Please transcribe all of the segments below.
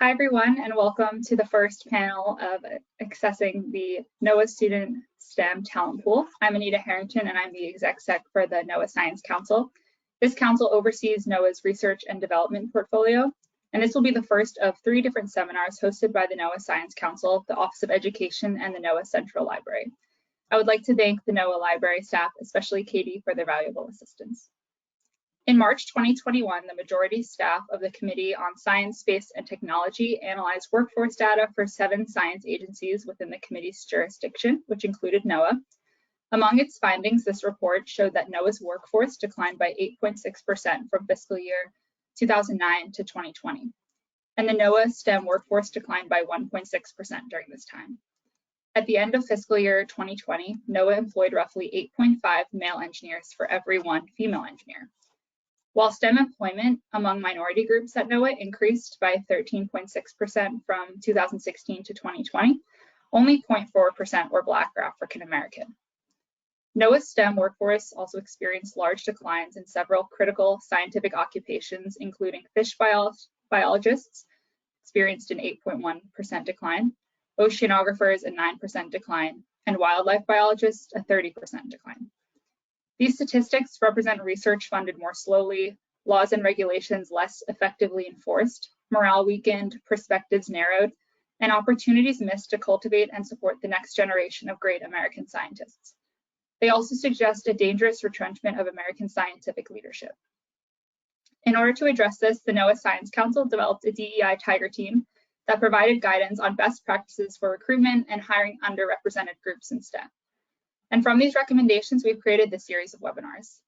Hi, everyone, and welcome to the first panel of Accessing the NOAA Student STEM Talent Pool. I'm Anita Harrington, and I'm the Exec Sec for the NOAA Science Council. This council oversees NOAA's research and development portfolio, and this will be the first of 3 different seminars hosted by the NOAA Science Council, the Office of Education, and the NOAA Central Library. I would like to thank the NOAA Library staff, especially Katie, for their valuable assistance. In March 2021, the majority staff of the Committee on Science, Space, and Technology analyzed workforce data for 7 science agencies within the committee's jurisdiction, which included NOAA. Among its findings, this report showed that NOAA's workforce declined by 8.6% from fiscal year 2009 to 2020, and the NOAA STEM workforce declined by 1.6% during this time. At the end of fiscal year 2020, NOAA employed roughly 8.5 male engineers for every 1 female engineer. While STEM employment among minority groups at NOAA increased by 13.6% from 2016 to 2020, only 0.4% were Black or African American. NOAA's STEM workforce also experienced large declines in several critical scientific occupations, including fish biologists experienced an 8.1% decline, oceanographers a 9% decline, and wildlife biologists a 30% decline. These statistics represent research funded more slowly, laws and regulations less effectively enforced, morale weakened, perspectives narrowed, and opportunities missed to cultivate and support the next generation of great American scientists. They also suggest a dangerous retrenchment of American scientific leadership. In order to address this, the NOAA Science Council developed a DEI Tiger team that provided guidance on best practices for recruitment and hiring underrepresented groups in STEM. And from these recommendations, we've created this series of webinars.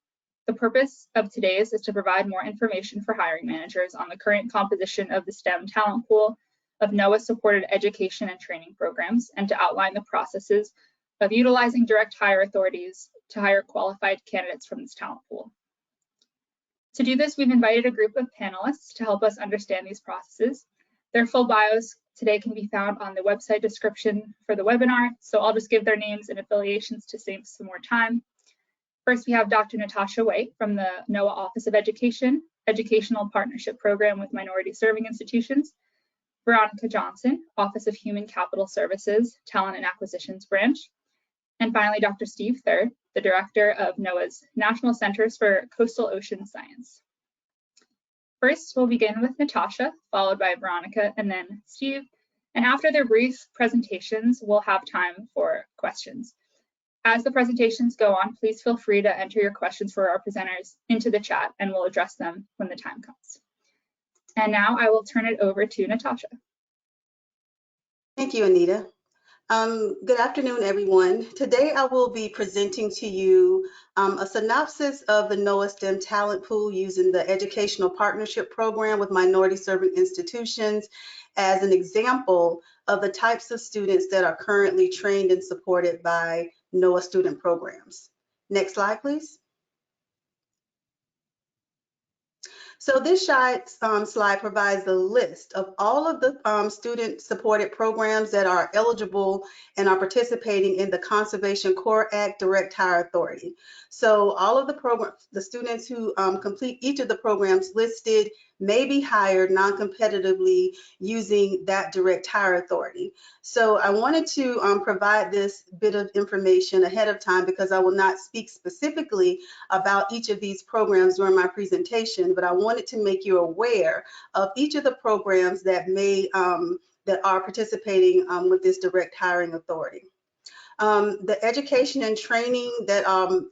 The purpose of today's is to provide more information for hiring managers on the current composition of the STEM talent pool of NOAA-supported education and training programs, and to outline the processes of utilizing direct hire authorities to hire qualified candidates from this talent pool. To do this, we've invited a group of panelists to help us understand these processes. Their full bios today can be found on the website description for the webinar, so I'll just give their names and affiliations to save some more time. First, we have Dr. Natasha White from the NOAA Office of Education, Educational Partnership Program with Minority Serving Institutions. Veronica Johnson, Office of Human Capital Services, Talent and Acquisitions Branch. And finally, Dr. Steve Thur, the Director of NOAA's National Centers for Coastal Ocean Science. First, we'll begin with Natasha, followed by Veronica, and then Steve. And after their brief presentations, we'll have time for questions. As the presentations go on, please feel free to enter your questions for our presenters into the chat, and we'll address them when the time comes. And now I will turn it over to Natasha. Thank you, Anita. Good afternoon, everyone. Today I will be presenting to you a synopsis of the NOAA STEM Talent Pool using the Educational Partnership Program with Minority Serving Institutions as an example of the types of students that are currently trained and supported by NOAA student programs. Next slide, please. So this slide provides a list of all of the student-supported programs that are eligible and are participating in the Conservation Corps Act Direct Hire Authority. So all of the programs, the students who complete each of the programs listed may be hired non-competitively using that direct hire authority. So I wanted to provide this bit of information ahead of time because I will not speak specifically about each of these programs during my presentation, but I wanted to make you aware of each of the programs that that are participating with this direct hiring authority. The education and training that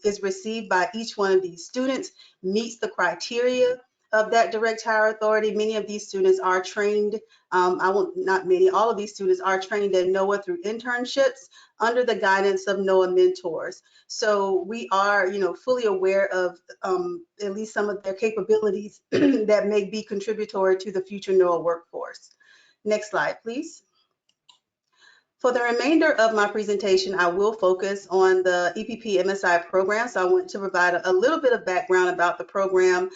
is received by each one of these students meets the criteria of that direct hire authority. Many of these students are trained, not many, all of these students are trained at NOAA through internships under the guidance of NOAA mentors. So we are, fully aware of at least some of their capabilities that may be contributory to the future NOAA workforce. Next slide, please. For the remainder of my presentation, I will focus on the EPP MSI program. So I want to provide a little bit of background about the program.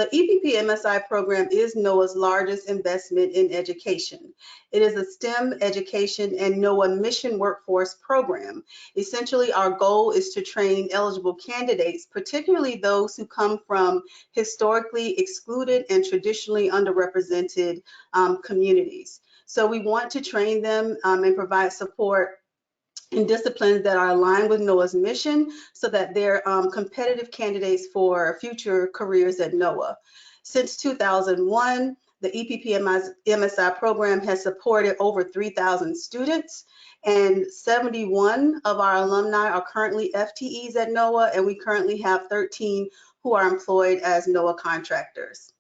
The EPP MSI program is NOAA's largest investment in education. It is a STEM education and NOAA mission workforce program. Essentially, our goal is to train eligible candidates, particularly those who come from historically excluded and traditionally underrepresented communities. So we want to train them and provide support in disciplines that are aligned with NOAA's mission so that they're competitive candidates for future careers at NOAA. Since 2001, the EPP MSI program has supported over 3,000 students, and 71 of our alumni are currently FTEs at NOAA, and we currently have 13 who are employed as NOAA contractors.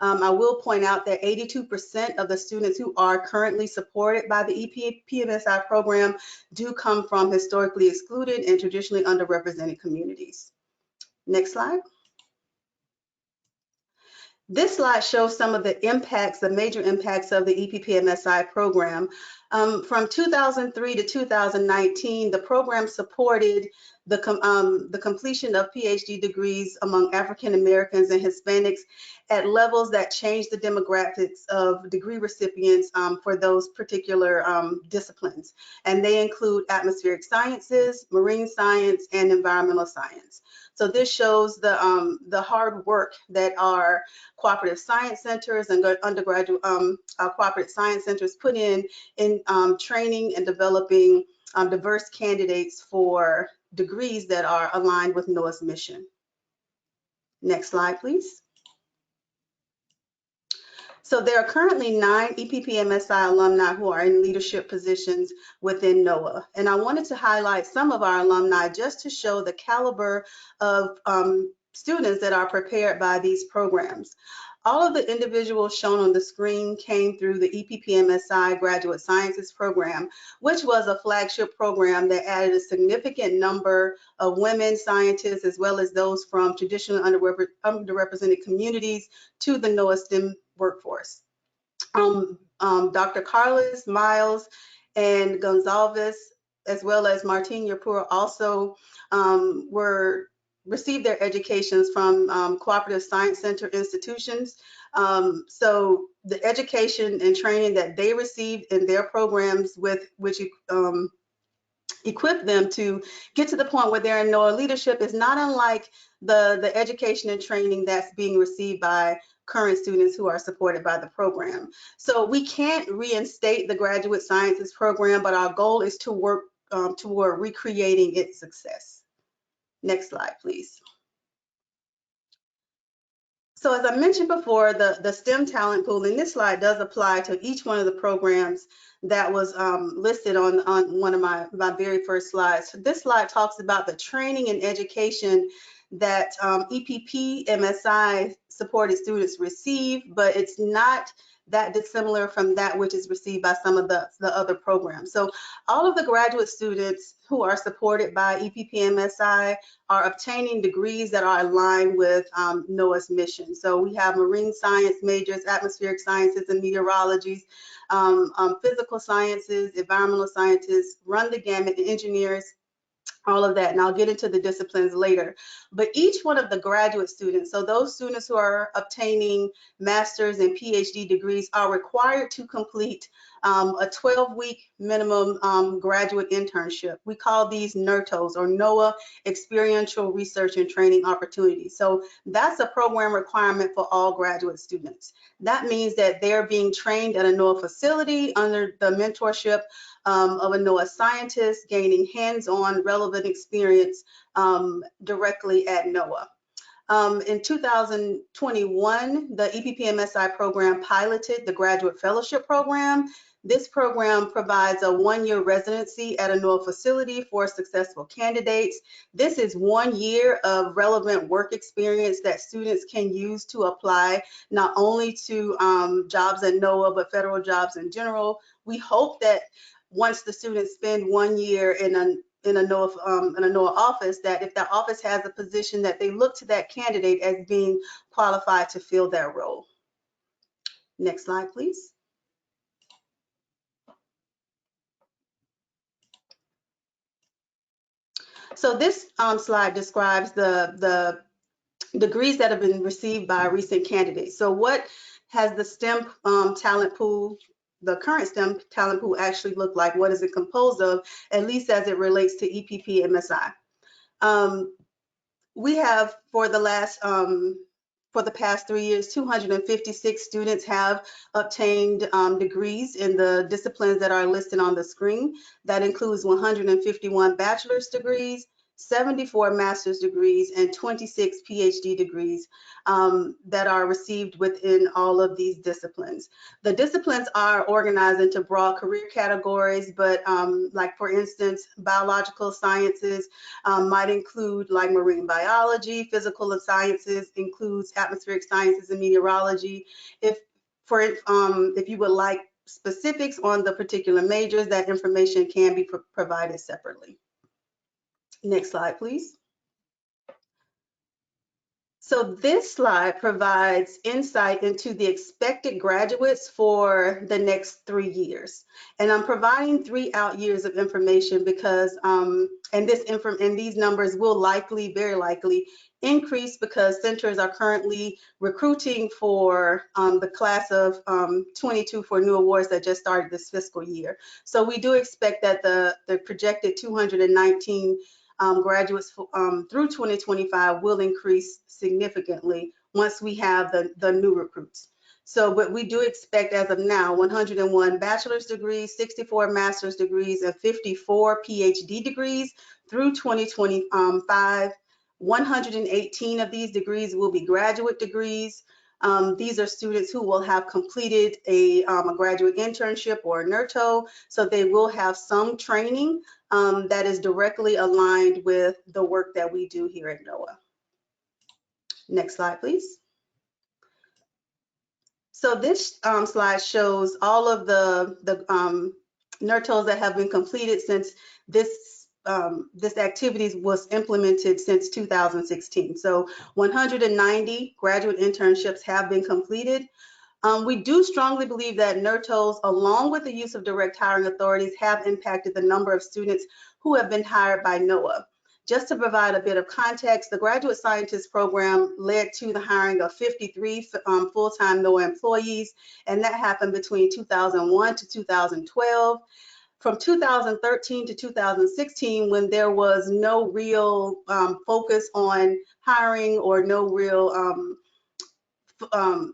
I will point out that 82% of the students who are currently supported by the EPP-MSI program do come from historically excluded and traditionally underrepresented communities. Next slide. This slide shows some of the impacts, the major impacts of the EPP-MSI program. From 2003 to 2019, the program supported the completion of Ph.D. degrees among African Americans and Hispanics at levels that changed the demographics of degree recipients for those particular disciplines. And they include atmospheric sciences, marine science, and environmental science. So this shows the hard work that our cooperative science centers and undergraduate cooperative science centers put in training and developing diverse candidates for degrees that are aligned with NOAA's mission. Next slide, please. So there are currently 9 EPP-MSI alumni who are in leadership positions within NOAA. And I wanted to highlight some of our alumni just to show the caliber of students that are prepared by these programs. All of the individuals shown on the screen came through the EPP-MSI Graduate Sciences Program, which was a flagship program that added a significant number of women scientists as well as those from traditionally underrepresented communities to the NOAA STEM workforce. Dr. Carlos, Miles, and Gonzalez, as well as Martin Yapur, also received their educations from cooperative science center institutions. So the education and training that they received in their programs, which equip them to get to the point where they're in NOAA leadership, is not unlike the education and training that's being received by current students who are supported by the program. So we can't reinstate the Graduate Sciences program, but our goal is to work toward recreating its success. Next slide, please. So as I mentioned before, the STEM talent pool in this slide does apply to each one of the programs that was listed on one of my very first slides. This slide talks about the training and education that EPP MSI supported students receive, but it's not that dissimilar from that which is received by some of the other programs. So all of the graduate students who are supported by EPP MSI are obtaining degrees that are aligned with NOAA's mission. So we have marine science majors, atmospheric sciences and meteorology, physical sciences, environmental scientists, run the gamut, engineers, all of that, and I'll get into the disciplines later. But each one of the graduate students, so those students who are obtaining master's and PhD degrees, are required to complete a 12-week minimum graduate internship. We call these NERTOs, or NOAA Experiential Research and Training Opportunities. So that's a program requirement for all graduate students. That means that they're being trained at a NOAA facility under the mentorship of a NOAA scientist, gaining hands-on relevant experience directly at NOAA. In 2021, the EPP-MSI program piloted the Graduate Fellowship Program. This program provides a 1-year residency at a NOAA facility for successful candidates. This is 1 year of relevant work experience that students can use to apply not only to jobs at NOAA, but federal jobs in general. We hope that once the students spend 1 year in a NOAA office, that if that office has a position, that they look to that candidate as being qualified to fill that role. Next slide, please. So this slide describes the degrees that have been received by recent candidates. So what has the STEM talent pool, the current STEM talent pool actually look like? What is it composed of, at least as it relates to EPP MSI? We have for the past 3 years, 256 students have obtained degrees in the disciplines that are listed on the screen. That includes 151 bachelor's degrees, 74 master's degrees, and 26 PhD degrees that are received within all of these disciplines. The disciplines are organized into broad career categories, but like for instance, biological sciences might include like marine biology, physical sciences includes atmospheric sciences and meteorology. If you would like specifics on the particular majors, that information can be provided separately. Next slide, please. So this slide provides insight into the expected graduates for the next 3 years. And I'm providing 3 out years of information because, and these numbers will likely, very likely, increase because centers are currently recruiting for the class of 22 for new awards that just started this fiscal year. So we do expect that the projected 219 graduates through 2025 will increase significantly once we have the new recruits. So, but we do expect as of now 101 bachelor's degrees, 64 master's degrees, and 54 PhD degrees through 2025. 118 of these degrees will be graduate degrees. These are students who will have completed a graduate internship or a NERTO, so they will have some training that is directly aligned with the work that we do here at NOAA. Next slide, please. So this slide shows all of the NERTOs that have been completed since this activity was implemented since 2016. So 190 graduate internships have been completed. We do strongly believe that NERTOs, along with the use of direct hiring authorities, have impacted the number of students who have been hired by NOAA. Just to provide a bit of context, the Graduate Scientist Program led to the hiring of 53 full-time NOAA employees, and that happened between 2001 to 2012. From 2013 to 2016, when there was no real focus on hiring or no real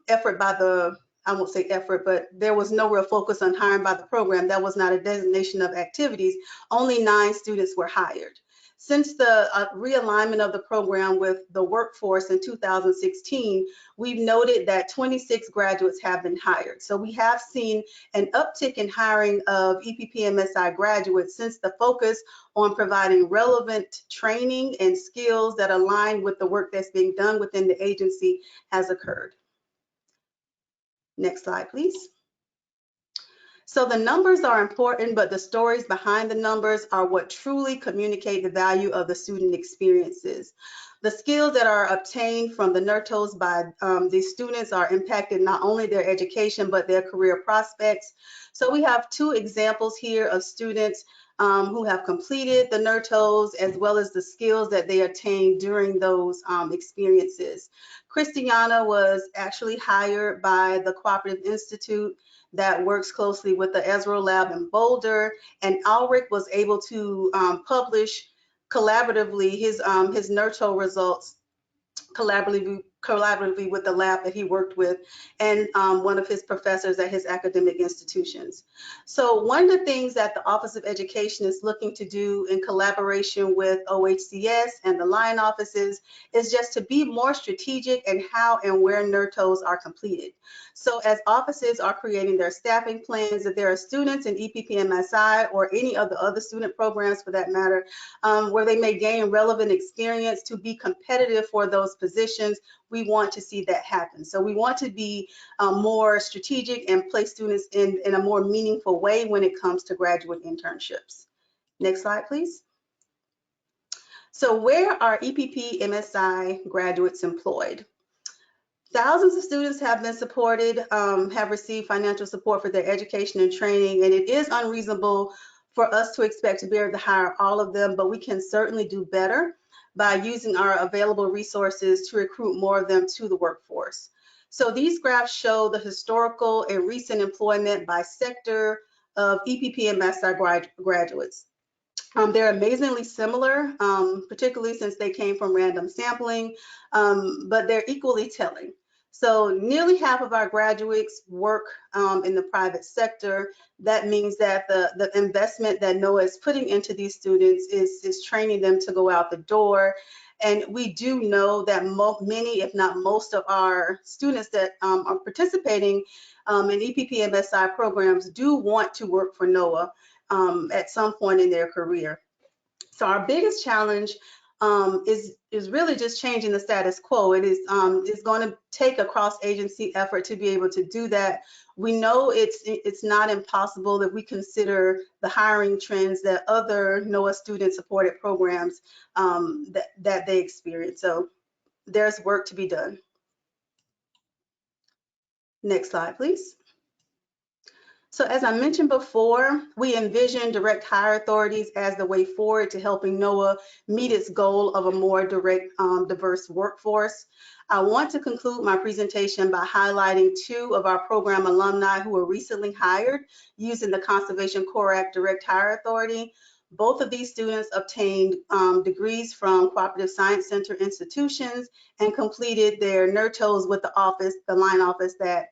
effort by the, I won't say effort, but there was no real focus on hiring by the program. That was not a designation of activities. Only 9 students were hired. Since the realignment of the program with the workforce in 2016, we've noted that 26 graduates have been hired. So we have seen an uptick in hiring of EPP-MSI graduates since the focus on providing relevant training and skills that align with the work that's being done within the agency has occurred. Next slide, please. So the numbers are important, but the stories behind the numbers are what truly communicate the value of the student experiences. The skills that are obtained from the NERTOs by these students are impacted not only their education, but their career prospects. So we have 2 examples here of students who have completed the NERTOs, as well as the skills that they attained during those experiences. Christiana was actually hired by the Cooperative Institute that works closely with the Ezra Lab in Boulder, and Alric was able to publish collaboratively his NERTO results collaboratively with the lab that he worked with and one of his professors at his academic institutions. So one of the things that the Office of Education is looking to do in collaboration with OHCS and the line offices is just to be more strategic in how and where NERTOs are completed. So as offices are creating their staffing plans, if there are students in EPP-MSI or any of the other student programs for that matter, where they may gain relevant experience to be competitive for those positions, we want to see that happen. So we want to be more strategic and place students in a more meaningful way when it comes to graduate internships. Next slide, please. So where are EPP-MSI graduates employed? Thousands of students have been supported, have received financial support for their education and training, and it is unreasonable for us to expect to be able to hire all of them, but we can certainly do better. by using our available resources to recruit more of them to the workforce. So these graphs show the historical and recent employment by sector of EPP and MSI graduates. They're amazingly similar, particularly since they came from random sampling, but they're equally telling. So nearly half of our graduates work in the private sector. That means that the investment that NOAA is putting into these students is training them to go out the door. And we do know that many, if not most of our students that are participating in EPP and MSI programs do want to work for NOAA at some point in their career. So our biggest challenge is really just changing the status quo. It is going to take a cross-agency effort to be able to do that. We know it's not impossible if we consider the hiring trends that other NOAA student-supported programs that they experience. So there's work to be done. Next slide, please. So as I mentioned before, we envision direct hire authorities as the way forward to helping NOAA meet its goal of a more direct, diverse workforce. I want to conclude my presentation by highlighting two of our program alumni who were recently hired using the Conservation Corps Act Direct Hire Authority. Both of these students obtained degrees from Cooperative Science Center institutions and completed their NERTOs with the line office that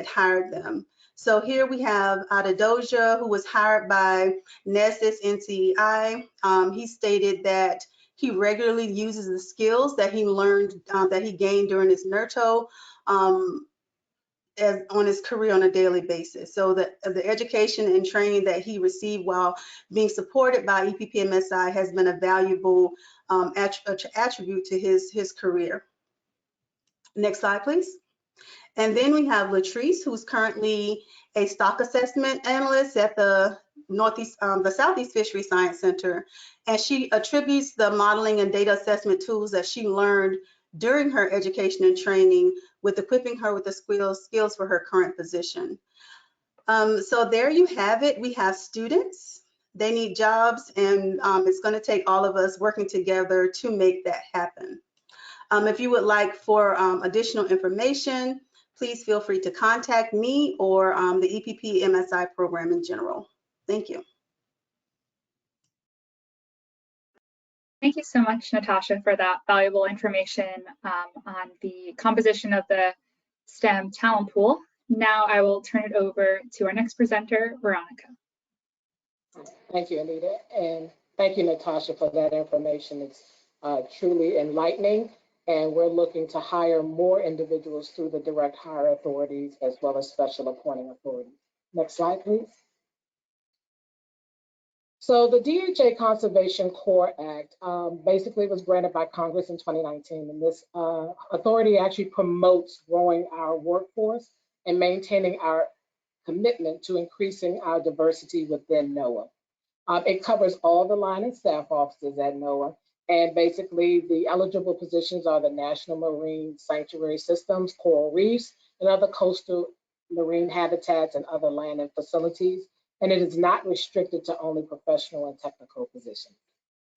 hired them. So here we have Adedoja, who was hired by NESIS NCEI. He stated that he regularly uses the skills that he learned, that he gained during his NERTO on his career on a daily basis. So the education and training that he received while being supported by EPP-MSI has been a valuable attribute to his career. Next slide, please. And then we have Latrice, who's currently a stock assessment analyst at the Southeast Fishery Science Center. And she attributes the modeling and data assessment tools that she learned during her education and training with equipping her with the skills for her current position. So there you have it. We have students, they need jobs, and it's going to take all of us working together to make that happen. If you would like for additional information, please feel free to contact me or the EPP MSI program in general. Thank you. Thank you so much, Natasha, for that valuable information on the composition of the STEM talent pool. Now I will turn it over to our next presenter, Veronica. Thank you, Anita, and thank you, Natasha, for that information. It's truly enlightening, and we're looking to hire more individuals through the direct hire authorities as well as special appointing authorities. Next slide, please. So the DHA-Conservation Corps Act basically was granted by Congress in 2019, and this authority actually promotes growing our workforce and maintaining our commitment to increasing our diversity within NOAA. It covers all the line and staff officers at NOAA, and basically the eligible positions are the National Marine Sanctuary Systems, coral reefs, and other coastal marine habitats and other land and facilities. And it is not restricted to only professional and technical positions.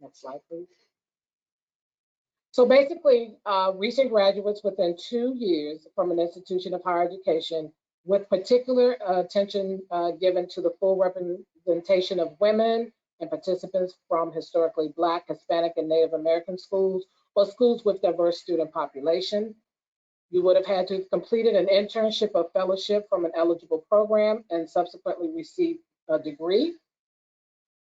Next slide, please. So basically, recent graduates within 2 years from an institution of higher education with particular attention given to the full representation of women and participants from historically Black, Hispanic, and Native American schools or schools with diverse student population. You would have had to have completed an internship or fellowship from an eligible program and subsequently received a degree.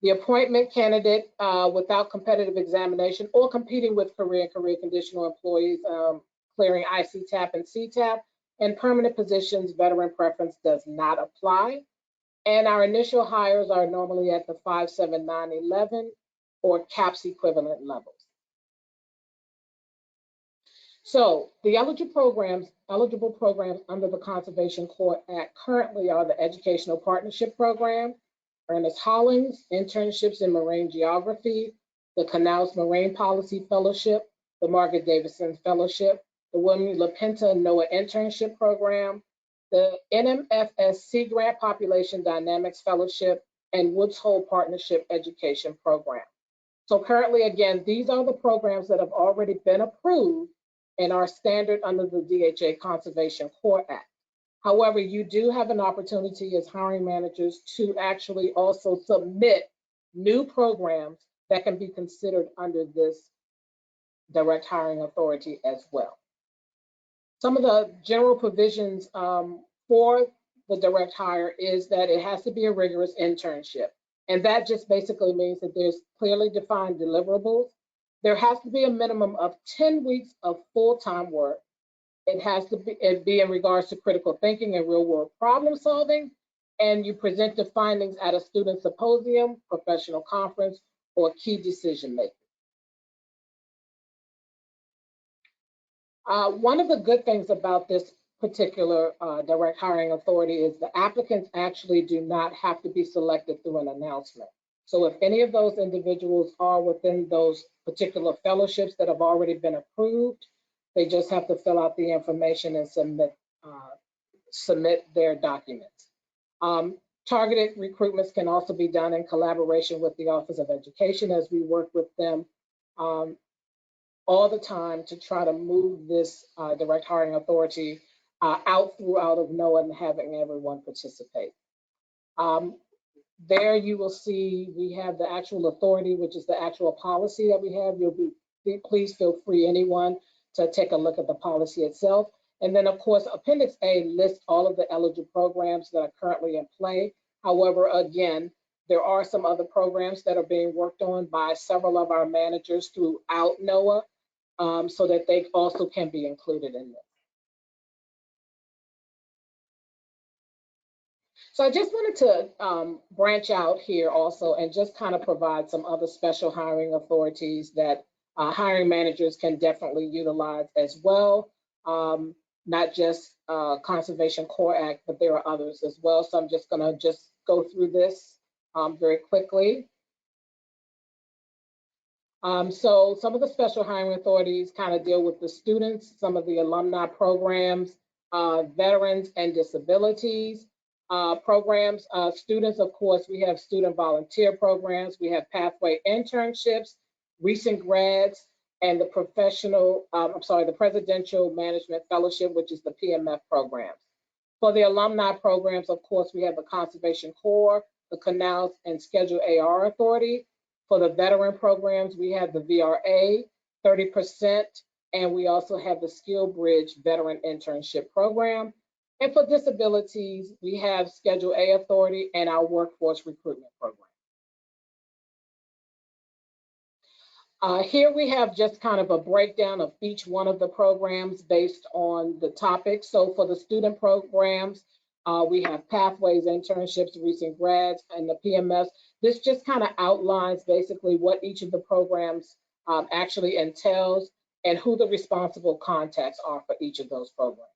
The appointment candidate without competitive examination or competing with career and career conditional employees clearing ICTAP and CTAP, and permanent positions, veteran preference does not apply. And our initial hires are normally at the 57911 or CAPS equivalent levels. So the eligible programs under the Conservation Corps Act currently are the Educational Partnership Program, Ernest Hollings Internships in Marine Geography, the Canals Marine Policy Fellowship, the Margaret Davidson Fellowship, the William LaPinta NOAA Internship Program, the NMFS Sea Grant Population Dynamics Fellowship, and Woods Hole Partnership Education Program. So currently, again, these are the programs that have already been approved and are standard under the DHA-Conservation Corps Act. However, you do have an opportunity as hiring managers to actually also submit new programs that can be considered under this direct hiring authority as well. Some of the general provisions for the direct hire is that it has to be a rigorous internship. And that just basically means that there's clearly defined deliverables. There has to be a minimum of 10 weeks of full-time work. It has to be in regards to critical thinking and real-world problem solving. And you present the findings at a student symposium, professional conference, or key decision making. One of the good things about this particular direct hiring authority is the applicants actually do not have to be selected through an announcement. So if any of those individuals are within those particular fellowships that have already been approved, they just have to fill out the information and submit their documents. Targeted recruitments can also be done in collaboration with the Office of Education, as we work with them all the time to try to move this direct hiring authority out of NOAA and having everyone participate. There you will see we have the actual authority, which is the actual policy that we have. Please feel free, anyone, to take a look at the policy itself. And then, of course, Appendix A lists all of the eligible programs that are currently in play. However, again, there are some other programs that are being worked on by several of our managers throughout NOAA, so that they also can be included in this. So I just wanted to branch out here also and just kind of provide some other special hiring authorities that hiring managers can definitely utilize as well. Not just Conservation Corps Act, but there are others as well. So I'm just gonna go through this very quickly. So some of the special hiring authorities kind of deal with the students, some of the alumni programs, veterans and disabilities programs. Students, of course, we have student volunteer programs, we have pathway internships, recent grads, and the the Presidential Management Fellowship, which is the PMF programs. For the alumni programs, of course, we have the Conservation Corps, the Canals and Schedule AR Authority. For the veteran programs, we have the VRA, 30%, and we also have the Skill Bridge Veteran Internship Program. And for disabilities, we have Schedule A Authority and our Workforce Recruitment Program. Here we have just kind of a breakdown of each one of the programs based on the topic. So for the student programs, we have pathways, internships, recent grads, and the PMS. This just kind of outlines basically what each of the programs actually entails and who the responsible contacts are for each of those programs.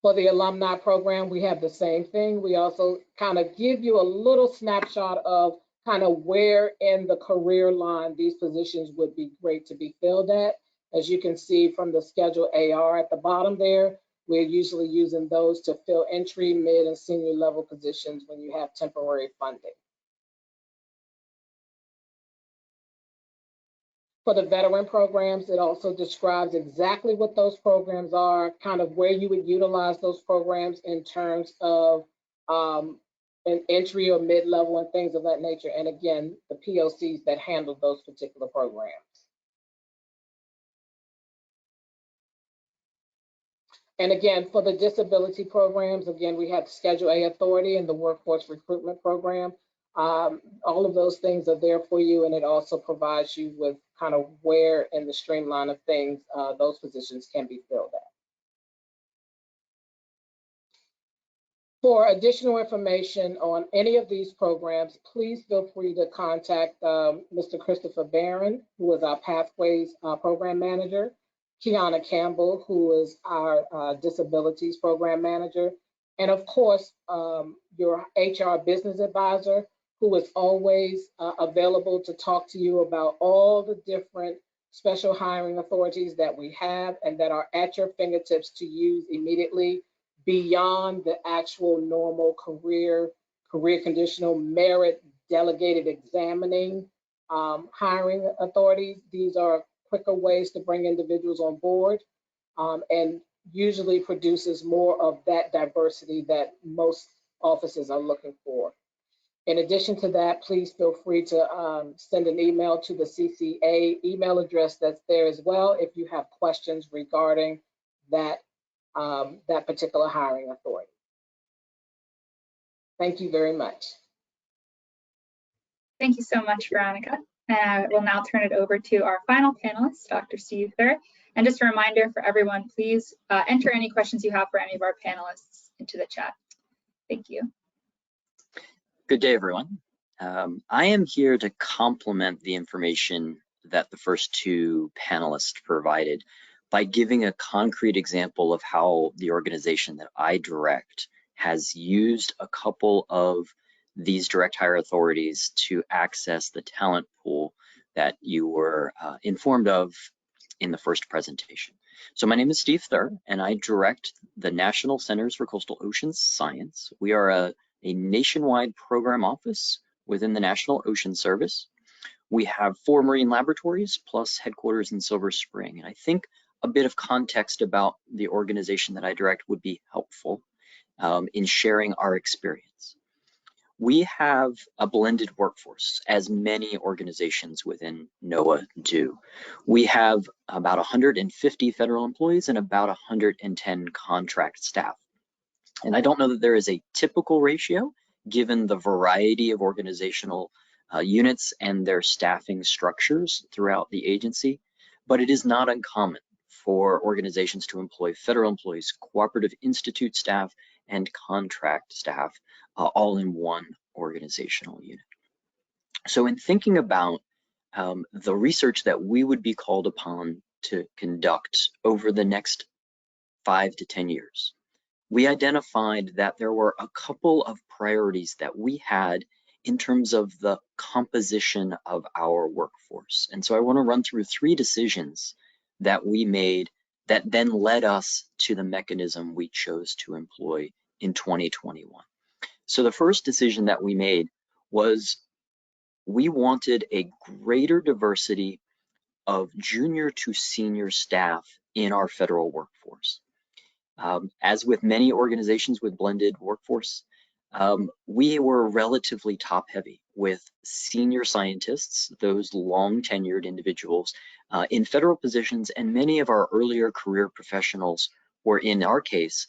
For the alumni program, we have the same thing. We also kind of give you a little snapshot of kind of where in the career line these positions would be great to be filled at. As you can see from the Schedule AR at the bottom there, we're usually using those to fill entry, mid, and senior level positions when you have temporary funding. For the veteran programs, it also describes exactly what those programs are, kind of where you would utilize those programs in terms of an entry or mid-level and things of that nature. And again, the POCs that handle those particular programs. And again, for the disability programs, again, we have Schedule A Authority and the Workforce Recruitment Program. All of those things are there for you, and it also provides you with kind of where in the streamline of things those positions can be filled at. For additional information on any of these programs, please feel free to contact Mr. Christopher Barron, who is our Pathways Program Manager, Kiana Campbell, who is our Disabilities Program Manager, and of course, your HR Business Advisor, who is always available to talk to you about all the different special hiring authorities that we have and that are at your fingertips to use immediately beyond the actual normal career career conditional, merit, delegated examining, hiring authorities. These are quicker ways to bring individuals on board, and usually produces more of that diversity that most offices are looking for. In addition to that, please feel free to send an email to the CCA email address that's there as well if you have questions regarding that, that particular hiring authority. Thank you very much. Thank you so much, Veronica. And I will now turn it over to our final panelist, Dr. Steve Thur. And just a reminder for everyone, please enter any questions you have for any of our panelists into the chat. Thank you. Good day, everyone. I am here to complement the information that the first two panelists provided by giving a concrete example of how the organization that I direct has used a couple of these direct hire authorities to access the talent pool that you were informed of in the first presentation. So my name is Steve Thur, and I direct the National Centers for Coastal Oceans Science. We are a nationwide program office within the National Ocean Service. We have 4 marine laboratories plus headquarters in Silver Spring. And I think a bit of context about the organization that I direct would be helpful in sharing our experience. We have a blended workforce, as many organizations within NOAA do. We have about 150 federal employees and about 110 contract staff. And I don't know that there is a typical ratio given the variety of organizational units and their staffing structures throughout the agency, but it is not uncommon for organizations to employ federal employees, cooperative institute staff, and contract staff all in one organizational unit. So in thinking about the research that we would be called upon to conduct over the next 5 to 10 years, we identified that there were a couple of priorities that we had in terms of the composition of our workforce. And so I want to run through 3 decisions that we made that then led us to the mechanism we chose to employ in 2021. So the first decision that we made was we wanted a greater diversity of junior to senior staff in our federal workforce. As with many organizations with blended workforce, we were relatively top heavy with senior scientists, those long tenured individuals in federal positions, and many of our earlier career professionals were, in our case,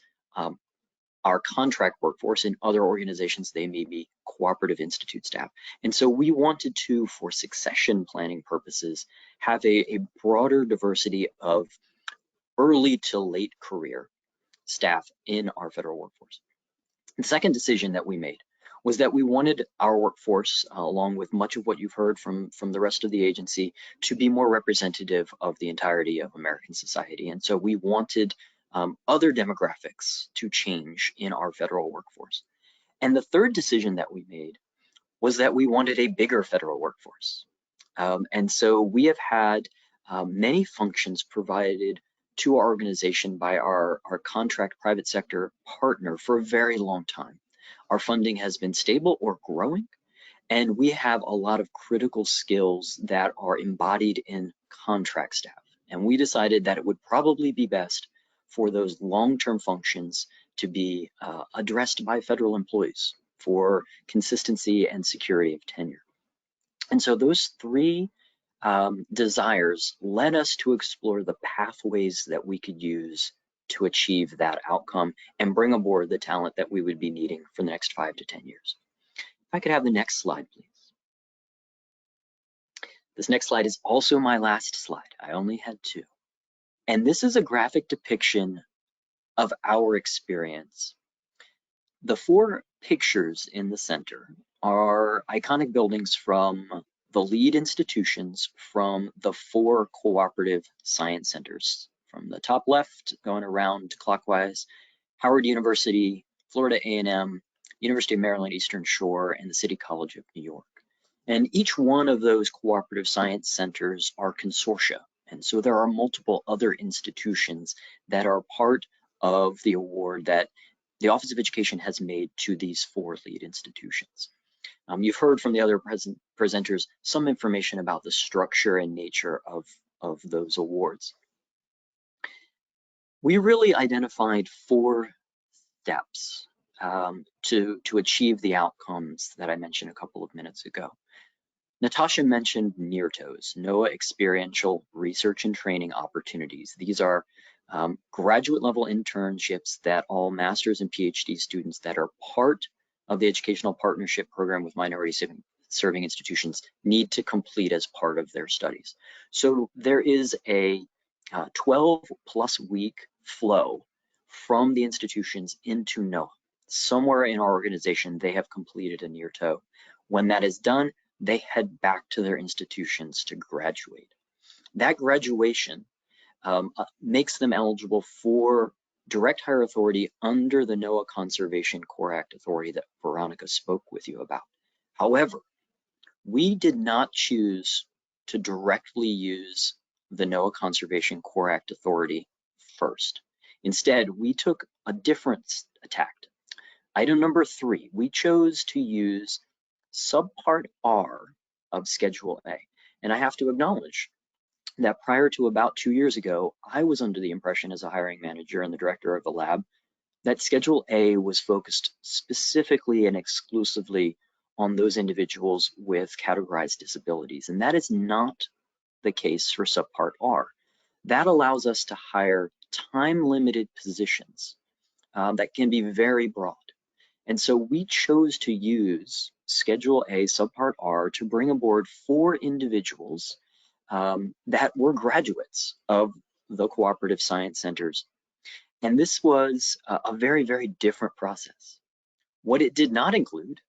our contract workforce. In other organizations, they may be cooperative institute staff. And so we wanted to, for succession planning purposes, have a broader diversity of early to late career staff in our federal workforce. The second decision that we made was that we wanted our workforce, along with much of what you've heard from the rest of the agency, to be more representative of the entirety of American society. And so we wanted other demographics to change in our federal workforce. And the third decision that we made was that we wanted a bigger federal workforce. And so we have had many functions provided to our organization by our contract private sector partner for a very long time. Our funding has been stable or growing, and we have a lot of critical skills that are embodied in contract staff. And we decided that it would probably be best for those long-term functions to be addressed by federal employees for consistency and security of tenure. And so those 3 desires led us to explore the pathways that we could use to achieve that outcome and bring aboard the talent that we would be needing for the next 5 to 10 years. If I could have the next slide, please. This next slide is also my last slide. I only had 2. And this is a graphic depiction of our experience. The 4 pictures in the center are iconic buildings from the lead institutions from the 4 cooperative science centers. From the top left, going around clockwise, Howard University, Florida A&M, University of Maryland Eastern Shore, and the City College of New York. And each one of those cooperative science centers are consortia. And so there are multiple other institutions that are part of the award that the Office of Education has made to these 4 lead institutions. You've heard from the other presenters some information about the structure and nature of those awards. We really identified 4 steps to achieve the outcomes that I mentioned a couple of minutes ago. Natasha mentioned NERTOs, NOAA Experiential Research and Training Opportunities. These are graduate level internships that all master's and PhD students that are part of the Educational Partnership Program with minority serving institutions need to complete as part of their studies. So there is a 12+ week flow from the institutions into NOAA. Somewhere in our organization, they have completed a NERTO. When that is done, they head back to their institutions to graduate. That graduation makes them eligible for direct hire authority under the NOAA-Conservation Corps Act authority that Veronica spoke with you about. However, we did not choose to directly use the NOAA Conservation Corps Act authority first. Instead, we took a different tack. Item number 3, we chose to use subpart R of Schedule A. And I have to acknowledge that prior to about 2 years ago, I was under the impression as a hiring manager and the director of the lab that Schedule A was focused specifically and exclusively on those individuals with categorized disabilities. And that is not the case for subpart R. That allows us to hire time-limited positions that can be very broad. And so we chose to use Schedule A subpart R to bring aboard 4 individuals that were graduates of the cooperative science centers. And this was a very, very different process. What it did not include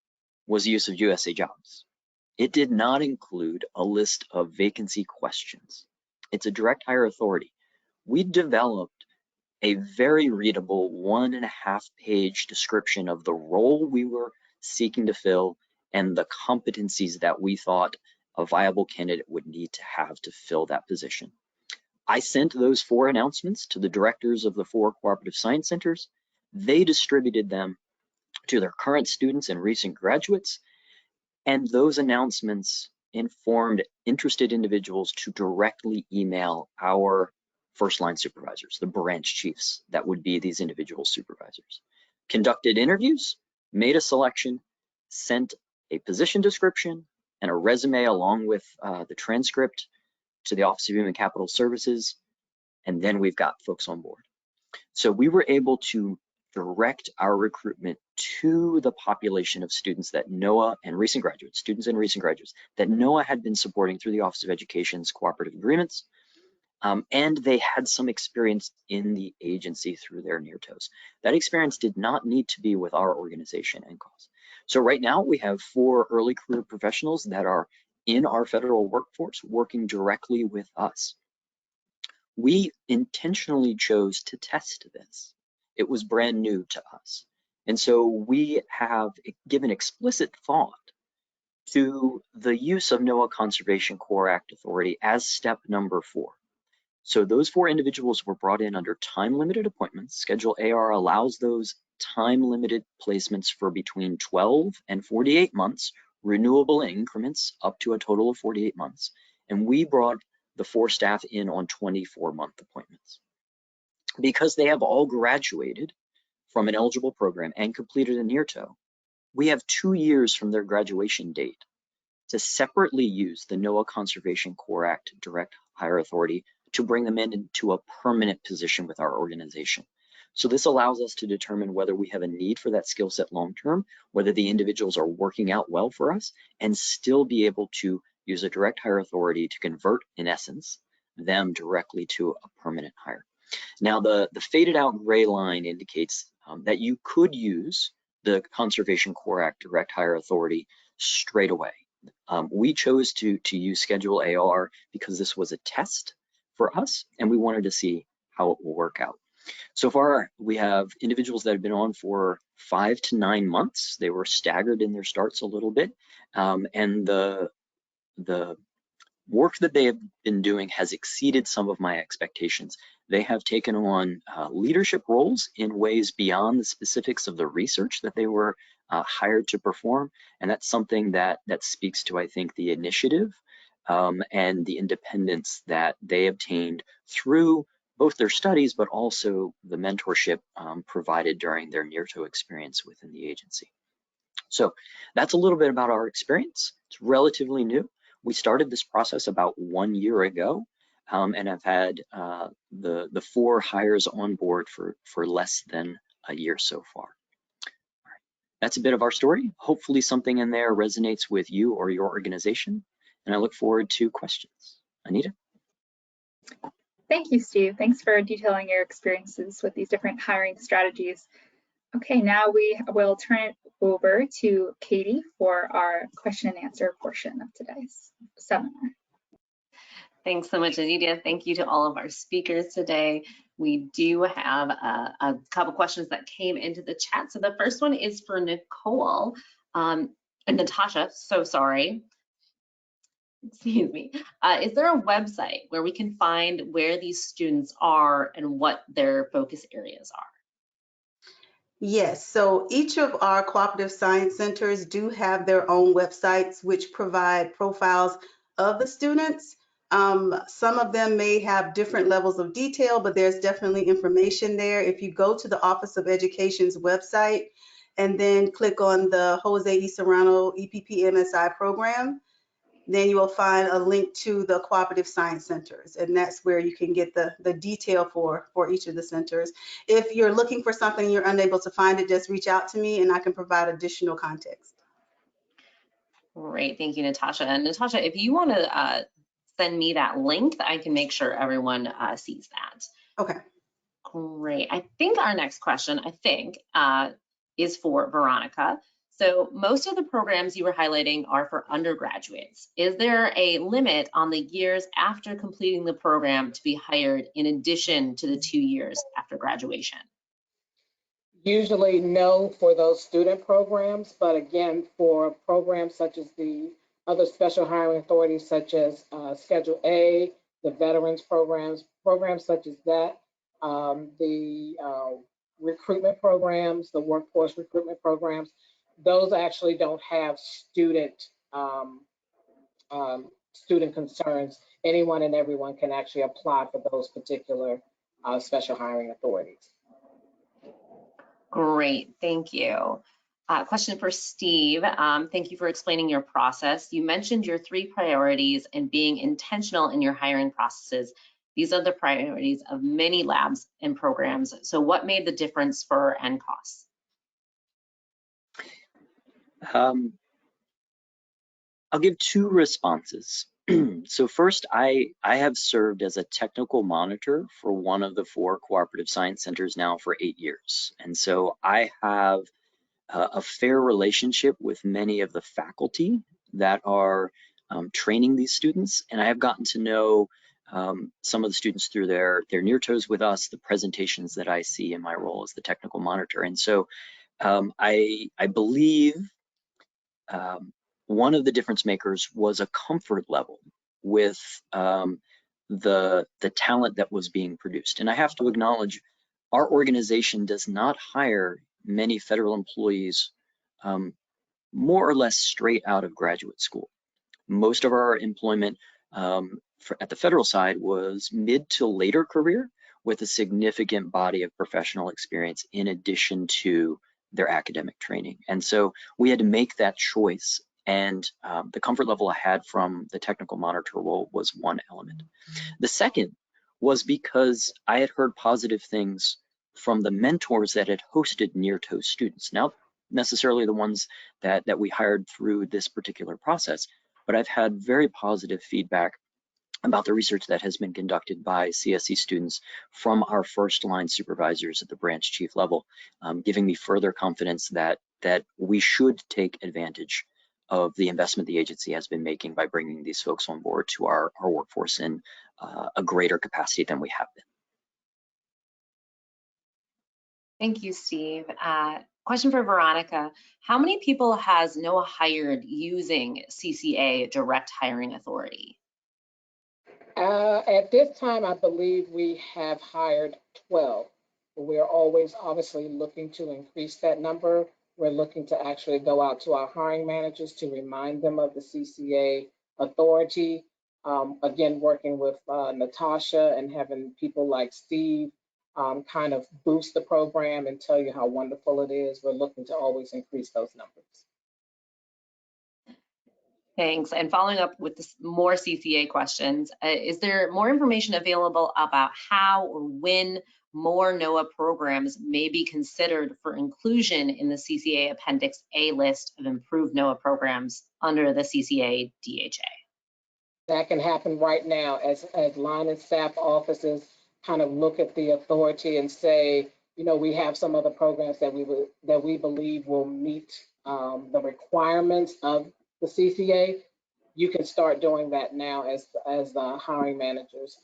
was the use of USA Jobs. It did not include a list of vacancy questions. It's a direct hire authority. We developed a very readable 1.5-page description of the role we were seeking to fill and the competencies that we thought a viable candidate would need to have to fill that position. I sent those 4 announcements to the directors of the 4 cooperative science centers. They distributed them to their current students and recent graduates, and those announcements informed interested individuals to directly email our first-line supervisors, the branch chiefs that would be these individual supervisors. Conducted interviews, made a selection, sent a position description and a resume along with the transcript to the Office of Human Capital Services, and then we've got folks on board. So we were able to direct our recruitment to the population of students that NOAA and recent graduates, that NOAA had been supporting through the Office of Education's cooperative agreements, and they had some experience in the agency through their NERTOs. That experience did not need to be with our organization and cause. So right now we have 4 early career professionals that are in our federal workforce working directly with us. We intentionally chose to test this. It was brand new to us. And so we have given explicit thought to the use of NOAA Conservation Corps Act authority as step number 4. So those 4 individuals were brought in under time-limited appointments. Schedule AR allows those time-limited placements for between 12 and 48 months, renewable in increments up to a total of 48 months. And we brought the 4 staff in on 24-month appointments. Because they have all graduated from an eligible program and completed a NERTO, we have 2 years from their graduation date to separately use the NOAA Conservation Corps Act direct hire authority to bring them into a permanent position with our organization. So this allows us to determine whether we have a need for that skill set long-term, whether the individuals are working out well for us, and still be able to use a direct hire authority to convert, in essence, them directly to a permanent hire. Now, the faded out gray line indicates that you could use the Conservation Corps Act direct hire authority straight away. We chose to use Schedule AR because this was a test for us, and we wanted to see how it will work out. So far, we have individuals that have been on for 5 to 9 months. They were staggered in their starts a little bit, and the work that they have been doing has exceeded some of my expectations. They have taken on leadership roles in ways beyond the specifics of the research that they were hired to perform. And that's something that speaks to, I think, the initiative and the independence that they obtained through both their studies, but also the mentorship provided during their NIRTO experience within the agency. So that's a little bit about our experience. It's relatively new. We started this process about 1 year ago, and I've had the 4 hires on board for less than a year so far. All right. That's a bit of our story. Hopefully something in there resonates with you or your organization, and I look forward to questions. Anita? Thank you, Steve. Thanks for detailing your experiences with these different hiring strategies. Okay, now we will turn it over to Katie for our question and answer portion of today's seminar. Thanks so much, Anita. Thank you to all of our speakers today. We do have a couple questions that came into the chat. So the first one is for Nicole and Natasha, so sorry. Excuse me. Is there a website where we can find where these students are and what their focus areas are? Yes, so each of our cooperative science centers do have their own websites which provide profiles of the students. Some of them may have different levels of detail, but there's definitely information there. If you go to the Office of Education's website and then click on the Jose E. Serrano EPP MSI program, then you will find a link to the cooperative science centers, and that's where you can get the detail for each of the centers. If you're looking for something and you're unable to find it, just reach out to me and I can provide additional context. Great, thank you, Natasha. And Natasha, if you want to send me that link, I can make sure everyone sees that. Okay. Great. I think our next question, is for Veronica. So most of the programs you were highlighting are for undergraduates. Is there a limit on the years after completing the program to be hired in addition to the 2 years after graduation? Usually no for those student programs, but again, for programs such as the other special hiring authorities such as Schedule A, the veterans programs such as that, the recruitment programs, the workforce recruitment programs, those actually don't have student concerns. Anyone and everyone can actually apply for those particular special hiring authorities. Great, thank you. Question for Steve. Thank you for explaining your process. You mentioned your 3 priorities and being intentional in your hiring processes. These are the priorities of many labs and programs. So what made the difference for NCOS? I'll give 2 responses. So first, I have served as a technical monitor for one of the 4 cooperative science centers now for 8 years. And so I have a fair relationship with many of the faculty that are training these students. And I have gotten to know some of the students through their NIRTOs with us, the presentations that I see in my role as the technical monitor. And so I believe one of the difference makers was a comfort level with the talent that was being produced. And I have to acknowledge, our organization does not hire many federal employees more or less straight out of graduate school. Most of our employment at the federal side was mid to later career with a significant body of professional experience in addition to their academic training. And so we had to make that choice. And the comfort level I had from the technical monitor role was one element. The second was because I had heard positive things from the mentors that had hosted NIRTO students. Not necessarily the ones that we hired through this particular process, but I've had very positive feedback about the research that has been conducted by CSE students from our first line supervisors at the branch chief level, giving me further confidence that we should take advantage of the investment the agency has been making by bringing these folks on board to our workforce in a greater capacity than we have been. Thank you, Steve. Question for Veronica. How many people has NOAA hired using CCA Direct Hiring Authority? At this time, I believe we have hired 12. We're always obviously looking to increase that number. We're looking to actually go out to our hiring managers to remind them of the CCA authority. Again, working with Natasha and having people like Steve kind of boost the program and tell you how wonderful it is. We're looking to always increase those numbers. Thanks. And following up with this, more CCA questions, is there more information available about how or when more NOAA programs may be considered for inclusion in the CCA Appendix A list of improved NOAA programs under the CCA DHA? That can happen right now as line and staff offices kind of look at the authority and say, you know, we have some other programs that we believe will meet the requirements of the CCA. You can start doing that now as the hiring managers.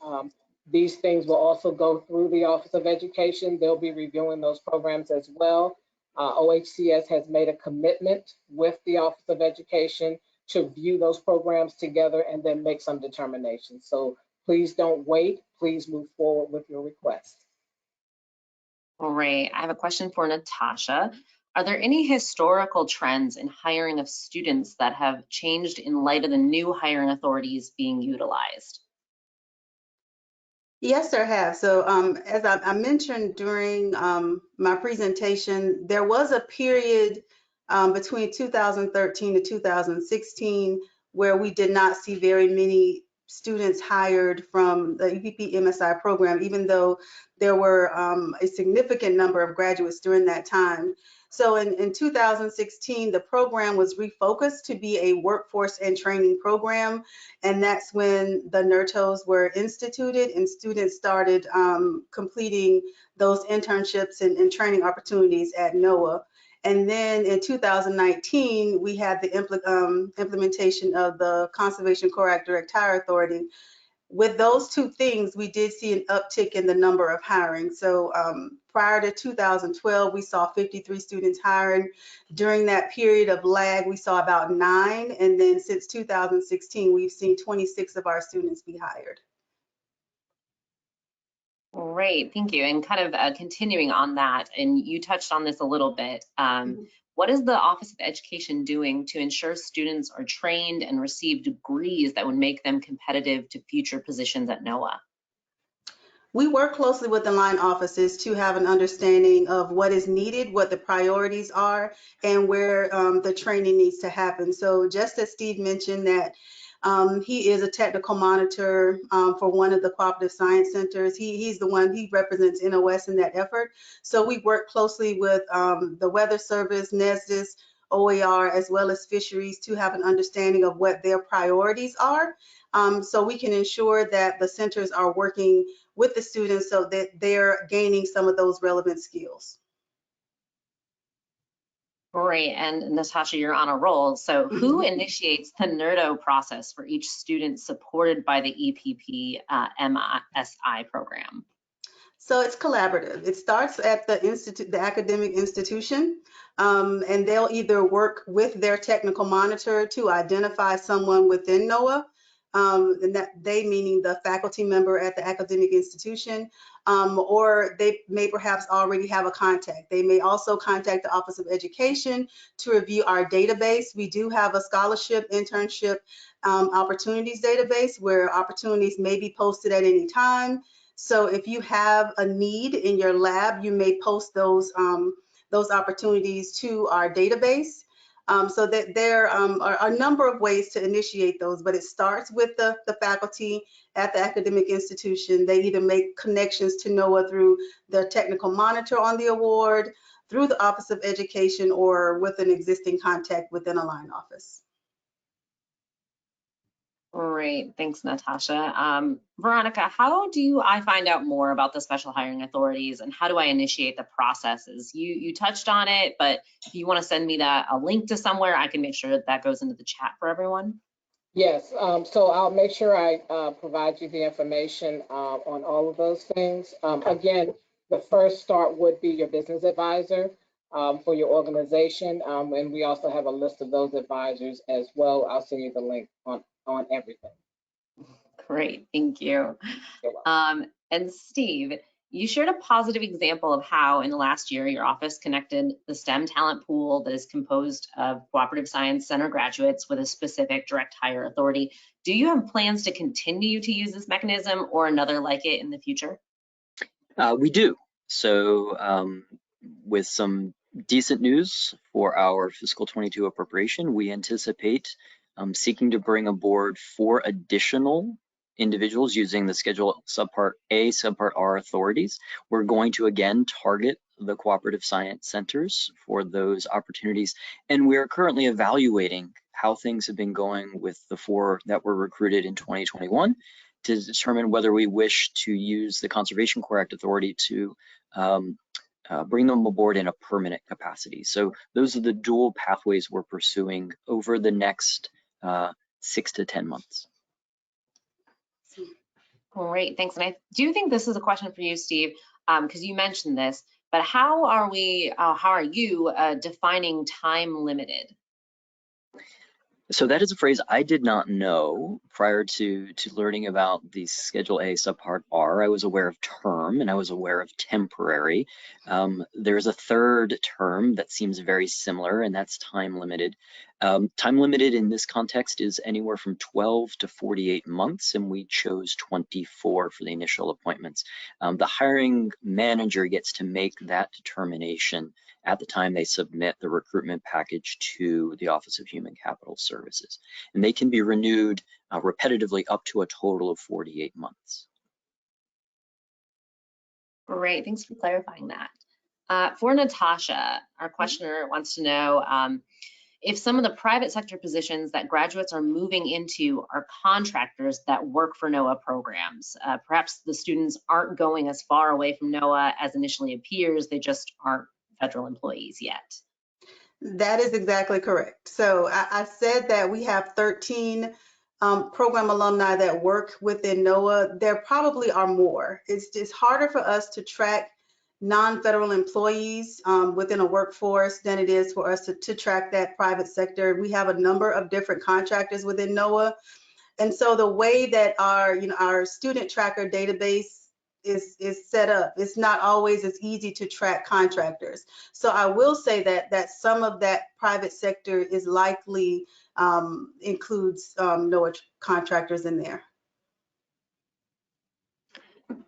These things will also go through the Office of Education. They'll be reviewing those programs as well. OHCS has made a commitment with the Office of Education to view those programs together and then make some determinations. So please don't wait. Please move forward with your request. All right, I have a question for Natasha. Are there any historical trends in hiring of students that have changed in light of the new hiring authorities being utilized? Yes, there have. So as I mentioned during my presentation, there was a period between 2013 to 2016 where we did not see very many students hired from the EPP MSI program, even though there were a significant number of graduates during that time. So in 2016, the program was refocused to be a workforce and training program. And that's when the NERTOs were instituted and students started completing those internships and training opportunities at NOAA. And then in 2019, we had the implementation of the Conservation Corps Act Direct Hire Authority. With those two things, we did see an uptick in the number of hiring. So prior to 2012, we saw 53 students hiring. During that period of lag, we saw about 9. And then since 2016, we've seen 26 of our students be hired. Great, thank you. And kind of continuing on that, and you touched on this a little bit, what is the Office of Education doing to ensure students are trained and receive degrees that would make them competitive to future positions at NOAA? We work closely with the line offices to have an understanding of what is needed, what the priorities are, and where the training needs to happen. So just as Steve mentioned that he is a technical monitor for one of the cooperative science centers. He's the one, he represents NOS in that effort. So we work closely with the Weather Service, NESDIS, OER, as well as fisheries to have an understanding of what their priorities are. So we can ensure that the centers are working with the students so that they're gaining some of those relevant skills. Great, and Natasha, you're on a roll. So who initiates the NERTO process for each student supported by the EPP MSI program? So it's collaborative. It starts at the institute, the academic institution, and they'll either work with their technical monitor to identify someone within NOAA, and that they meaning the faculty member at the academic institution, or they may perhaps already have a contact. They may also contact the Office of Education to review our database. We do have a scholarship, internship, opportunities database where opportunities may be posted at any time. So if you have a need in your lab, you may post those opportunities to our database. So that there are a number of ways to initiate those, but it starts with the faculty at the academic institution. They either make connections to NOAA through their technical monitor on the award, through the Office of Education, or with an existing contact within a line office. Great, thanks, Natasha. Veronica, how do I find out more about the special hiring authorities and how do I initiate the processes? You touched on it, but if you want to send me a link to somewhere, I can make sure that that goes into the chat for everyone. Yes, so I'll make sure I provide you the information on all of those things. Again, the first start would be your business advisor for your organization, and we also have a list of those advisors as well. I'll send you the link on everything. Great, thank you. You're welcome. And Steve, you shared a positive example of how in the last year your office connected the STEM talent pool that is composed of Cooperative Science Center graduates with a specific direct hire authority. Do you have plans to continue to use this mechanism or another like it in the future? We do. So with some decent news for our fiscal 22 appropriation, we anticipate seeking to bring aboard 4 additional individuals using the Schedule Subpart A, Subpart R authorities. We're going to again target the cooperative science centers for those opportunities, and we are currently evaluating how things have been going with the 4 that were recruited in 2021 to determine whether we wish to use the Conservation Corps Act authority to bring them aboard in a permanent capacity. So those are the dual pathways we're pursuing over the next 6 to 10 months. Great, thanks. And I do think this is a question for you, Steve, because you mentioned this, but how are you defining time limited? So that is a phrase I did not know prior to learning about the Schedule A Subpart R. I was aware of term and I was aware of temporary. There's a third term that seems very similar, and that's time limited. Time limited in this context is anywhere from 12 to 48 months, and we chose 24 for the initial appointments. The hiring manager gets to make that determination at the time they submit the recruitment package to the Office of Human Capital Services. And they can be renewed repetitively up to a total of 48 months. Great, thanks for clarifying that. For Natasha, our questioner wants to know if some of the private sector positions that graduates are moving into are contractors that work for NOAA programs. Perhaps the students aren't going as far away from NOAA as initially appears, they just aren't federal employees yet. That is exactly correct. So I said that we have 13 program alumni that work within NOAA. There probably are more. It's just harder for us to track non-federal employees within a workforce than it is for us to track that private sector. We have a number of different contractors within NOAA. And so the way that our student tracker database is set up, it's not always as easy to track contractors. So I will say that some of that private sector is likely includes NOAA contractors in there.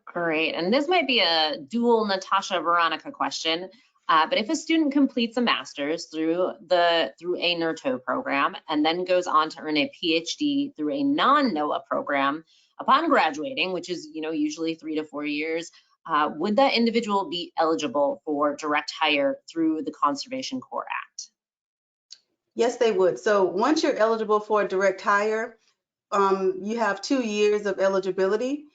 Great, and this might be a dual Natasha Veronica question, but if a student completes a master's through a NERTO program and then goes on to earn a PhD through a non-NOAA program, upon graduating, which is usually 3 to 4 years, would that individual be eligible for direct hire through the Conservation Corps Act? Yes, they would. So once you're eligible for a direct hire, you have 2 years of eligibility.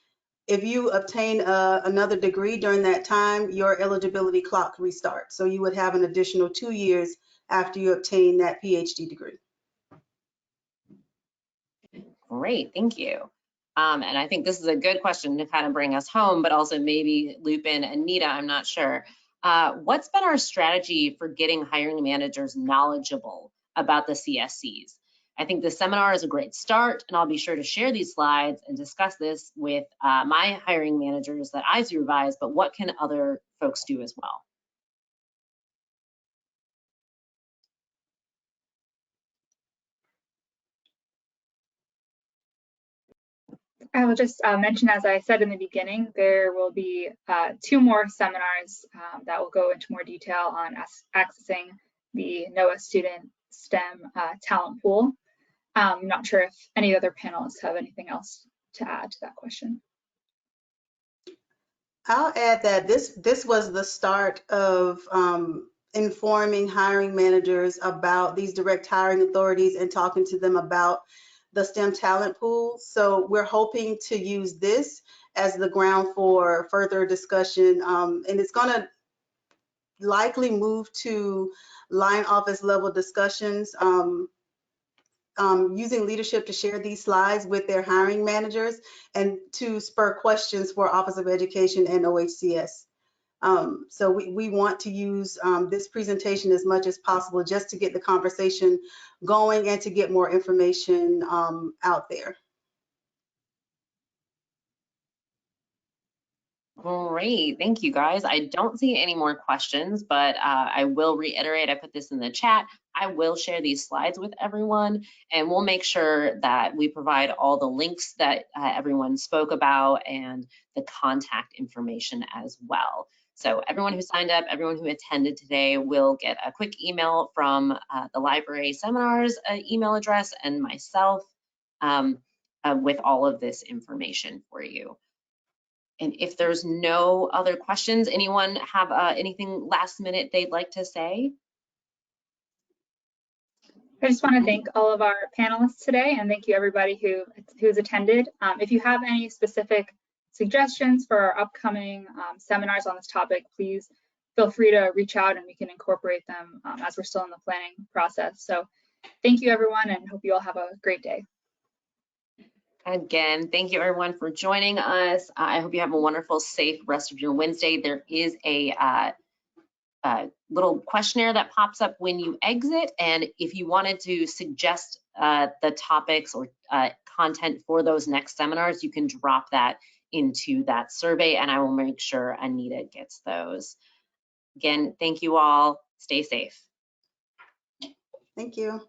If you obtain another degree during that time, your eligibility clock restarts. So you would have an additional 2 years after you obtain that PhD degree. Great, thank you. And I think this is a good question to kind of bring us home, but also maybe loop in Anita, I'm not sure. What's been our strategy for getting hiring managers knowledgeable about the CSCs? I think this seminar is a great start, and I'll be sure to share these slides and discuss this with my hiring managers that I supervise, but what can other folks do as well? I will just mention, as I said in the beginning, there will be 2 more seminars that will go into more detail on accessing the NOAA student STEM talent pool. I'm not sure if any other panelists have anything else to add to that question. I'll add that this was the start of informing hiring managers about these direct hiring authorities and talking to them about the STEM talent pool. So we're hoping to use this as the ground for further discussion, and it's going to likely move to line office level discussions, using leadership to share these slides with their hiring managers and to spur questions for Office of Education and OHCS. So we want to use this presentation as much as possible just to get the conversation going and to get more information out there. Great, thank you guys. I don't see any more questions, but I will reiterate, I put this in the chat. I will share these slides with everyone, and we'll make sure that we provide all the links that everyone spoke about and the contact information as well. So everyone who signed up, everyone who attended today will get a quick email from the library seminars email address and myself with all of this information for you. And if there's no other questions, anyone have anything last minute they'd like to say? I just want to thank all of our panelists today, and thank you everybody who's attended. If you have any specific suggestions for our upcoming seminars on this topic, please feel free to reach out and we can incorporate them as we're still in the planning process. So thank you everyone, and hope you all have a great day. Again, thank you everyone for joining us. I hope you have a wonderful, safe rest of your Wednesday. There is a little questionnaire that pops up when you exit, and if you wanted to suggest the topics or content for those next seminars, you can drop that into that survey, and I will make sure Anita gets those. Again, thank you all. Stay safe. Thank you.